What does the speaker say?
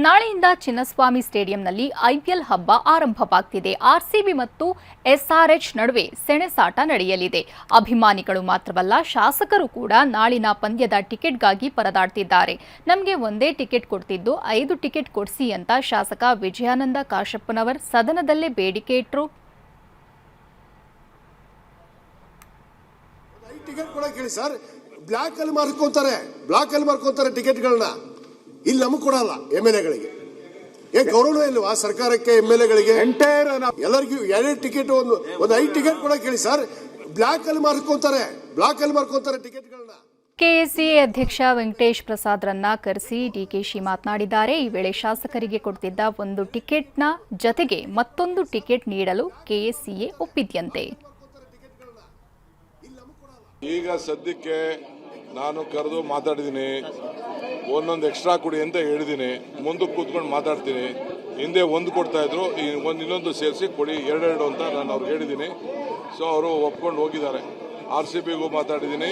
ನಾಳೆಯಿಂದ ಚಿನ್ನಸ್ವಾಮಿ ಸ್ಟೇಡಿಯಂನಲ್ಲಿ ಐಪಿಎಲ್ ಹಬ್ಬ ಆರಂಭವಾಗ್ತಿದೆ. ಆರ್ಸಿಬಿ ಮತ್ತು ಎಸ್ಆರ್ಎಚ್ ನಡುವೆ ಸೆಣಸಾಟ ನಡೆಯಲಿದೆ. ಅಭಿಮಾನಿಗಳು ಮಾತ್ರವಲ್ಲ, ಶಾಸಕರು ಕೂಡ ನಾಳಿನ ಪಂದ್ಯದ ಟಿಕೆಟ್ಗಾಗಿ ಪರದಾಡ್ತಿದ್ದಾರೆ. ನಮಗೆ ಒಂದೇ ಟಿಕೆಟ್ ಕೊಡ್ತಿದ್ದು 5 ಟಿಕೆಟ್ ಕೊಡಿಸಿ ಅಂತ ಶಾಸಕ ವಿಜಯಾನಂದ ಕಾಶಪ್ಪನವರ್ ಸದನದಲ್ಲೇ ಬೇಡಿಕೆ ಇಟ್ಟರು. ಬ್ಲಾಕ್ ಅಲ್ಲಿ ಮಾರ್ಕೋತಾರೆ ಟಿಕೆಟ್ಗಳನ್ನ. ಇಲ್ಲಿ ನಮಗೆ ಕೊಡಲ್ಲ ಎಂಎಲ್ಎಗಳಿಗೆ. ಗೌರವ ಇಲ್ವಾ ಸರ್ಕಾರಕ್ಕೆ? ಎಂಎಲ್ಎಗಳಿಗೆ ಎಲ್ಲರಿಗೂ 2 ಟಿಕೆಟ್ ಒಂದು 5 ಟಿಕೆಟ್ ಕೂಡ ಕೇಳಿ ಸರ್. ಬ್ಲಾಕ್ ಅಲ್ಲಿ ಮಾರ್ಕೋತಾರೆ ಟಿಕೆಟ್ಗಳನ್ನ. ಕೆಎಸ್ಸಿಎ ಅಧ್ಯಕ್ಷ ವೆಂಕಟೇಶ್ ಪ್ರಸಾದ್ರನ್ನ ಕರೆಸಿ ಡಿಕೆಶಿ ಮಾತನಾಡಿದ್ದಾರೆ. ಈ ವೇಳೆ ಶಾಸಕರಿಗೆ ಕೊಡ್ತಿದ್ದ 1 ಟಿಕೆಟ್ನ ಜತೆಗೆ ಮತ್ತೊಂದು ಟಿಕೆಟ್ ನೀಡಲು ಕೆಎಸ್ಸಿಎ ಒಪ್ಪಿದ್ಯಂತೆ. ಈಗ ಸದ್ಯಕ್ಕೆ ನಾನು ಕರೆದು ಮಾತಾಡಿದ್ದೀನಿ, ಒಂದೊಂದು ಎಕ್ಸ್ಟ್ರಾ ಕೊಡಿ ಅಂತ ಹೇಳಿದ್ದೀನಿ. ಮುಂದಕ್ಕೆ ಕೂತ್ಕೊಂಡು ಮಾತಾಡ್ತೀನಿ. ಹಿಂದೆ 1 ಕೊಡ್ತಾ ಇದ್ರು, ಇನ್ನೊಂದು ಸೇರಿಸಿ ಕೊಡಿ 2 ಅಂತ ನಾನು ಅವ್ರಿಗೆ ಹೇಳಿದ್ದೀನಿ. ಸೊ ಅವರು ಒಪ್ಕೊಂಡು ಹೋಗಿದ್ದಾರೆ. RCBಗೂ ಮಾತಾಡಿದ್ದೀನಿ,